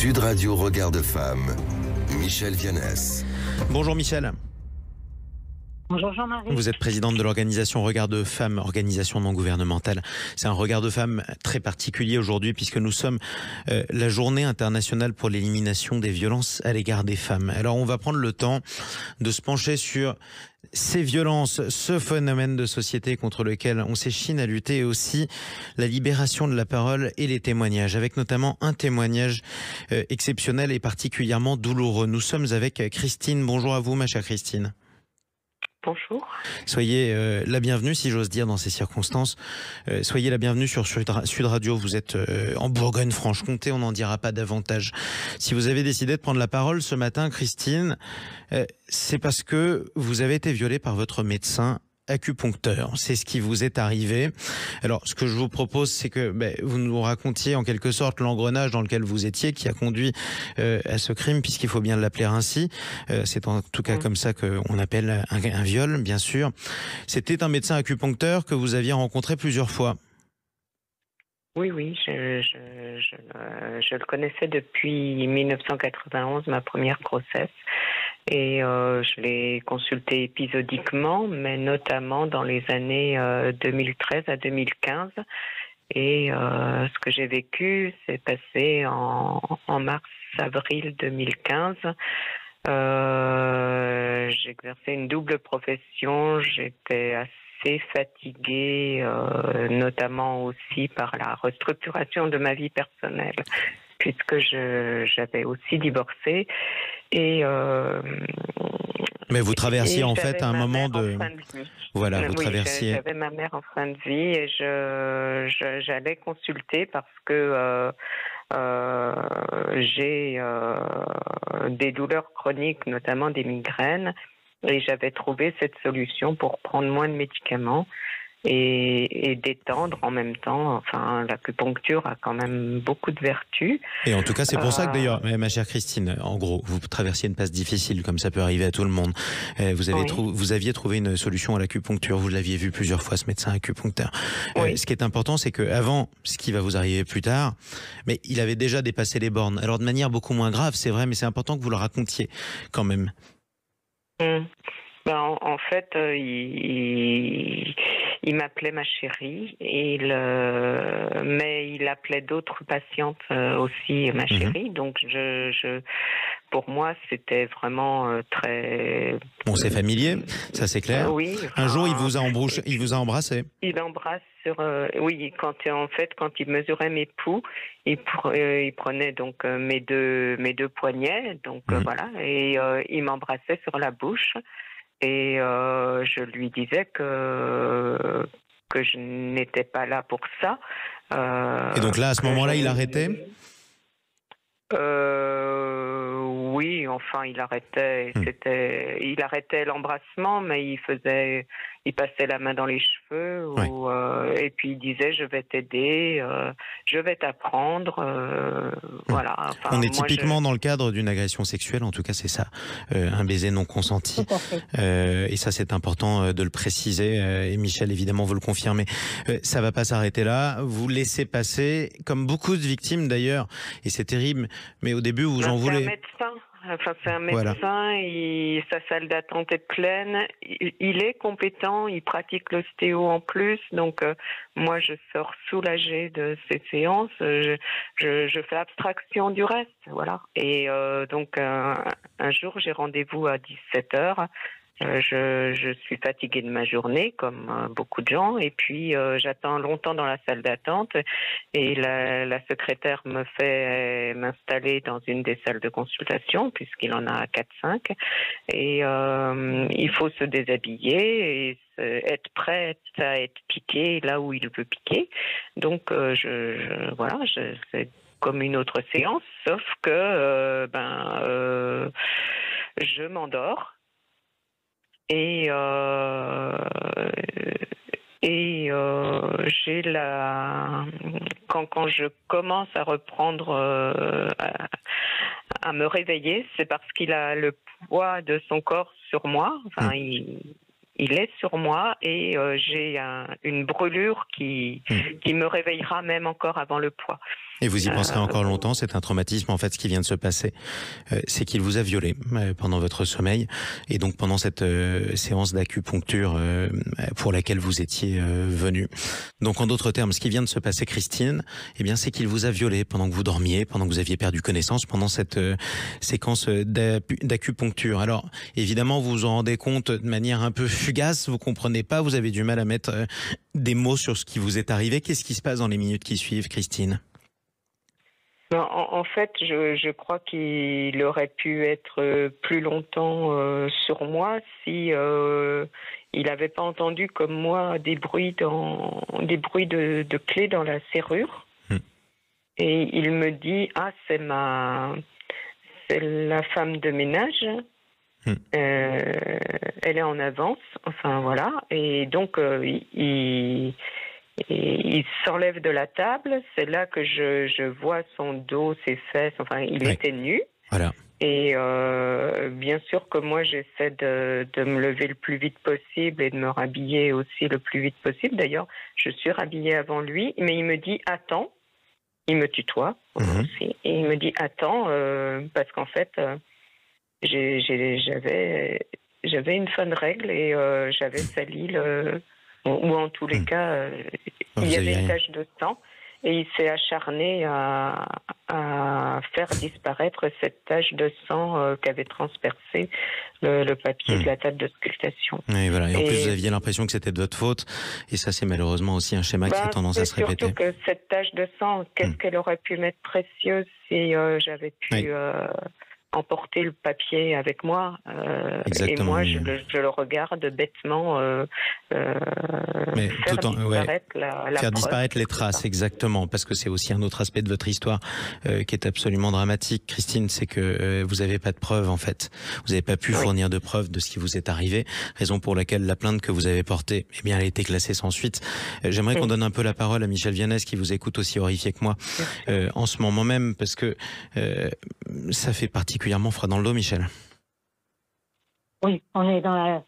Sud Radio Regard de Femme, Michel Vianès. Bonjour Michel. Bonjour Jean-Marie. Vous êtes présidente de l'organisation Regard de Femmes, organisation non gouvernementale. C'est un regard de femmes très particulier aujourd'hui puisque nous sommes la journée internationale pour l'élimination des violences à l'égard des femmes. Alors on va prendre le temps de se pencher sur ces violences, ce phénomène de société contre lequel on s'échine à lutter, et aussi la libération de la parole et les témoignages, avec notamment un témoignage exceptionnel et particulièrement douloureux. Nous sommes avec Christine. Bonjour à vous ma chère Christine. Bonjour. Soyez la bienvenue, si j'ose dire, dans ces circonstances. Soyez la bienvenue sur Sud Radio. Vous êtes en Bourgogne-Franche-Comté, on n'en dira pas davantage. Si vous avez décidé de prendre la parole ce matin, Christine, c'est parce que vous avez été violée par votre médecin acupuncteur. C'est ce qui vous est arrivé. Alors, ce que je vous propose, c'est que vous nous racontiez en quelque sorte l'engrenage dans lequel vous étiez, qui a conduit à ce crime, puisqu'il faut bien l'appeler ainsi. C'est en tout cas comme ça qu'on appelle un viol, bien sûr. C'était un médecin acupuncteur que vous aviez rencontré plusieurs fois. Oui, je le connaissais depuis 1991, ma première grossesse. Et je l'ai consulté épisodiquement, mais notamment dans les années 2013 à 2015. Et ce que j'ai vécu s'est passé en mars-avril 2015. J'exerçais une double profession, j'étais assez fatiguée, notamment aussi par la restructuration de ma vie personnelle, puisque j'avais aussi divorcé. Et mais vous traversiez en fait un moment de... Voilà, vous traversiez... J'avais ma mère en fin de vie et j'allais consulter parce que j'ai des douleurs chroniques, notamment des migraines, et j'avais trouvé cette solution pour prendre moins de médicaments et détendre en même temps. Enfin, l'acupuncture a quand même beaucoup de vertus. Et en tout cas, c'est pour ça que d'ailleurs, ma chère Christine, en gros, vous traversiez une passe difficile, comme ça peut arriver à tout le monde. Vous aviez trouvé une solution à l'acupuncture. Vous l'aviez vu plusieurs fois, ce médecin acupuncteur. Oui. Ce qui est important, c'est qu'avant, ce qui va vous arriver plus tard, mais il avait déjà dépassé les bornes. Alors de manière beaucoup moins grave, c'est vrai, mais c'est important que vous le racontiez quand même. En fait, il m'appelait ma chérie, mais il appelait d'autres patientes aussi ma chérie. Donc, pour moi, c'était vraiment très... Bon, c'est familier, ça c'est clair. Oui. Un jour, il vous a embrassé. Il embrasse sur... oui, quand il mesurait mes poux, il prenait donc mes deux poignets, donc voilà, et il m'embrassait sur la bouche. Et je lui disais que je n'étais pas là pour ça. Et donc là, à ce moment-là, il arrêtait ? Oui, enfin, il arrêtait. Il arrêtait l'embrassement, mais il passait la main dans les cheveux, et puis il disait je vais t'aider, je vais t'apprendre, voilà. Enfin, on est typiquement dans le cadre d'une agression sexuelle, en tout cas c'est ça, un baiser non consenti. Et ça c'est important de le préciser. Et Michel, évidemment, vous le confirmez. Ça va pas s'arrêter là. Vous laissez passer, comme beaucoup de victimes d'ailleurs, et c'est terrible. Mais au début, vous en voulez. C'est un médecin, voilà. Sa salle d'attente est pleine, il est compétent, il pratique l'ostéo en plus, donc moi je sors soulagée de ces séances, je fais abstraction du reste, voilà. Et donc un jour j'ai rendez-vous à 17h, je suis fatiguée de ma journée, comme beaucoup de gens, et puis j'attends longtemps dans la salle d'attente, et la secrétaire me fait m'installer dans une des salles de consultation, puisqu'il en a 4-5, et il faut se déshabiller et être prête à être piquée là où il veut piquer. Donc voilà, c'est comme une autre séance, sauf que je m'endors. Et j'ai quand je commence à reprendre à me réveiller, c'est parce qu'il a le poids de son corps sur moi. Enfin, il est sur moi et j'ai une brûlure qui me réveillera même encore avant le poids. Et vous y penserez encore longtemps, c'est un traumatisme. En fait, ce qui vient de se passer, c'est qu'il vous a violé pendant votre sommeil. Et donc, pendant cette séance d'acupuncture pour laquelle vous étiez venu. Donc, en d'autres termes, ce qui vient de se passer, Christine, eh bien, c'est qu'il vous a violé pendant que vous dormiez, pendant que vous aviez perdu connaissance, pendant cette séquence d'acupuncture. Alors, évidemment, vous vous en rendez compte de manière un peu fugace, vous comprenez pas, vous avez du mal à mettre des mots sur ce qui vous est arrivé. Qu'est-ce qui se passe dans les minutes qui suivent, Christine ? En fait, je crois qu'il aurait pu être plus longtemps sur moi si il n'avait pas entendu comme moi des bruits de clés dans la serrure. Et il me dit c'est la femme de ménage. Elle est en avance. Enfin voilà. Et donc il s'enlève de la table, c'est là que je vois son dos, ses fesses, enfin il était nu. Voilà. Et bien sûr que moi j'essaie de me lever le plus vite possible et de me rhabiller aussi le plus vite possible. D'ailleurs, je suis rhabillée avant lui, mais il me dit attends, il me tutoie aussi, et il me dit attends, parce qu'en fait j'avais une fin de règle et j'avais sali ou en tous les cas, il y avait une tache de sang et il s'est acharné à faire disparaître cette tache de sang qu'avait transpercé le papier de la table de sculptation. Et voilà. Et en plus, vous aviez l'impression que c'était de votre faute, et ça, c'est malheureusement aussi un schéma qui a tendance à se répéter. Surtout que cette tache de sang, qu'est-ce qu'elle aurait pu m'être précieuse si j'avais pu emporter le papier avec moi, et moi je le regarde bêtement faire disparaître les traces, exactement, parce que c'est aussi un autre aspect de votre histoire qui est absolument dramatique, Christine, c'est que vous n'avez pas de preuves en fait, vous n'avez pas pu fournir de preuves de ce qui vous est arrivé, raison pour laquelle la plainte que vous avez portée, eh bien, elle a été classée sans suite. J'aimerais qu'on donne un peu la parole à Michel Vianès qui vous écoute aussi horrifié que moi en ce moment même, parce que ça fait particulièrement froid dans le dos, Michel. Oui, on est à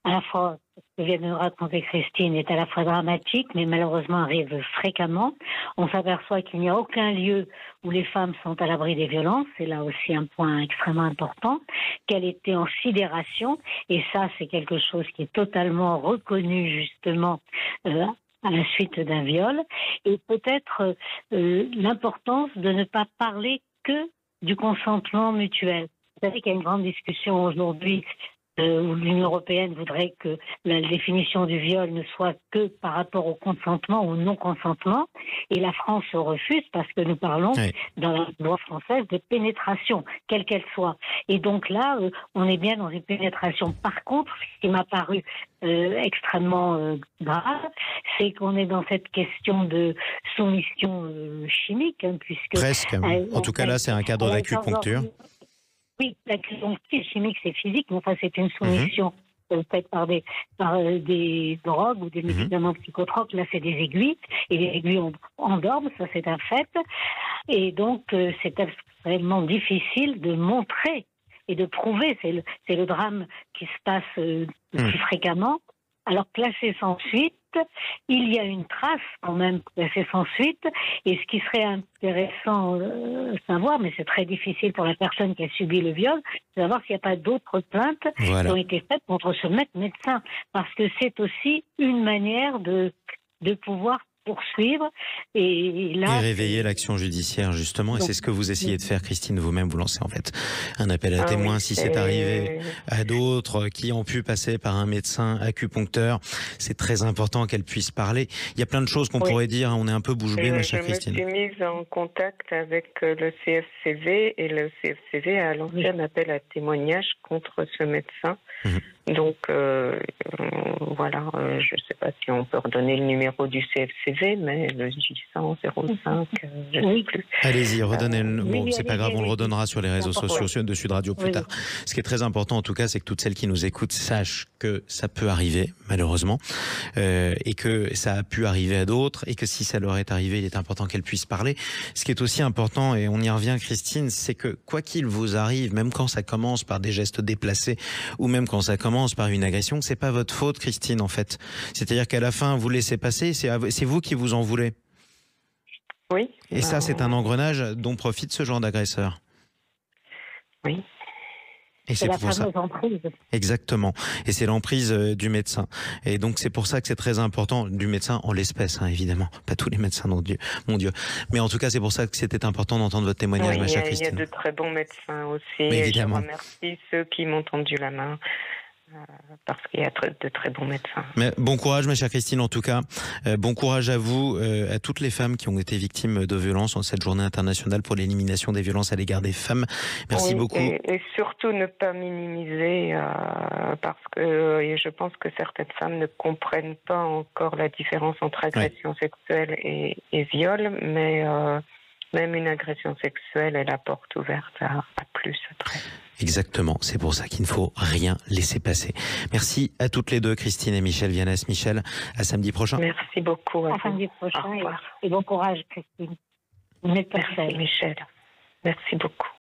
la fois, ce que vient de nous raconter Christine est à la fois dramatique, mais malheureusement arrive fréquemment. On s'aperçoit qu'il n'y a aucun lieu où les femmes sont à l'abri des violences, c'est là aussi un point extrêmement important, qu'elle était en sidération, et ça c'est quelque chose qui est totalement reconnu justement à la suite d'un viol, et peut-être l'importance de ne pas parler que du consentement mutuel. Vous savez qu'il y a une grande discussion aujourd'hui où l'Union européenne voudrait que la définition du viol ne soit que par rapport au consentement ou au non-consentement, et la France refuse parce que nous parlons dans la loi française de pénétration, quelle qu'elle soit. Et donc là, on est bien dans une pénétration. Par contre, ce qui m'a paru extrêmement grave, c'est qu'on est dans cette question de soumission chimique, puisque... Presque. En tout cas, là, c'est un cadre d'acupuncture. Oui, l'acupuncture chimique, c'est physique, mais enfin, c'est une soumission faite par des drogues ou des médicaments psychotropes. Là, c'est des aiguilles, et les aiguilles endorment, ça c'est un fait. Et donc, c'est extrêmement difficile de montrer et de prouver, c'est le drame qui se passe plus fréquemment. Alors, classé sans suite, il y a une trace quand même classée sans suite, et ce qui serait intéressant de savoir, mais c'est très difficile pour la personne qui a subi le viol, c'est de savoir s'il n'y a pas d'autres plaintes qui ont été faites contre ce médecin, parce que c'est aussi une manière de pouvoir poursuivre et réveiller l'action judiciaire justement, et c'est ce que vous essayez de faire, Christine, vous-même. Vous lancez en fait un appel à témoins si c'est arrivé à d'autres qui ont pu passer par un médecin acupuncteur. C'est très important qu'elle puisse parler. Il y a plein de choses qu'on pourrait dire, on est un peu bouche bée, ma chère Christine. Je me suis mise en contact avec le CFCV, et le CFCV a lancé un appel à témoignage contre ce médecin. Donc voilà, je ne sais pas si on peut redonner le numéro du CFCV, mais le J100 05, je ne sais plus. Allez-y, redonnez-le. Bon, c'est pas grave, on le redonnera sur les réseaux sociaux de Sud Radio plus tard. Ce qui est très important en tout cas, c'est que toutes celles qui nous écoutent sachent que ça peut arriver, malheureusement, et que ça a pu arriver à d'autres, et que si ça leur est arrivé, il est important qu'elles puissent parler. Ce qui est aussi important, et on y revient, Christine, c'est que quoi qu'il vous arrive, même quand ça commence par des gestes déplacés, ou même quand ça commence par une agression, c'est pas votre faute, Christine, en fait. C'est-à-dire qu'à la fin, vous laissez passer, c'est vous qui vous en voulez. Oui. Et ça, c'est un engrenage dont profite ce genre d'agresseur. Oui. Et c'est la pour ça. fameuse emprise. Exactement. Et c'est l'emprise du médecin. Et donc c'est pour ça que c'est très important, du médecin en l'espèce, hein, évidemment. Pas tous les médecins, mon Dieu. Mais en tout cas, c'est pour ça que c'était important d'entendre votre témoignage, ma chère Christine. Il y a de très bons médecins aussi. Mais évidemment. Et je remercie ceux qui m'ont tendu la main. Parce qu'il y a de très bons médecins. Mais bon courage, ma chère Christine, en tout cas. Bon courage à vous, à toutes les femmes qui ont été victimes de violences en cette journée internationale pour l'élimination des violences à l'égard des femmes. Merci beaucoup. Et surtout ne pas minimiser, parce que je pense que certaines femmes ne comprennent pas encore la différence entre agression sexuelle et viol, mais même une agression sexuelle est la porte ouverte à plus après. Exactement, c'est pour ça qu'il ne faut rien laisser passer. Merci à toutes les deux, Christine et Michel Vianès. Michel, à samedi prochain. Merci beaucoup. À samedi prochain et bon courage, Christine. Vous n'êtes pas seule. Merci, Michel. Merci beaucoup.